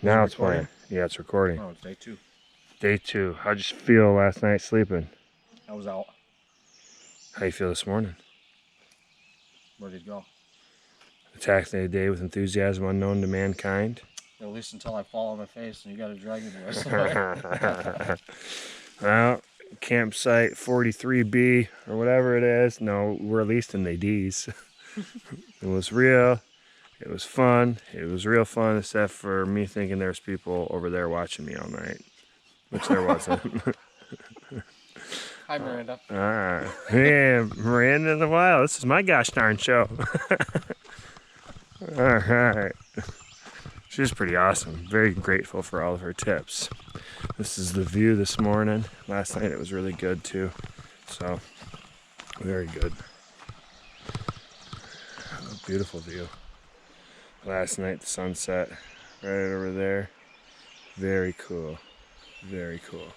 Now it's playing. Yeah, it's recording. Oh, it's day 2. Day 2. How'd you feel last night sleeping? I was out. How you feel this morning? Ready to go. Attacking the day with enthusiasm unknown to mankind. At least until I fall on my face and you got to drag me the rest of the way. Well, campsite 43B or whatever it is. No, we're at least in the D's. It was real. It was fun. It was real fun, except for me thinking there's people over there watching me all night, which there wasn't. Hi, Miranda. Yeah, Miranda in the wild. This is my gosh darn show. All right. She was pretty awesome. Very grateful for all of her tips. This is the view this morning. Last night it was really good too. So, very good. A beautiful view. Last night the sunset right over there. Very cool. Very cool.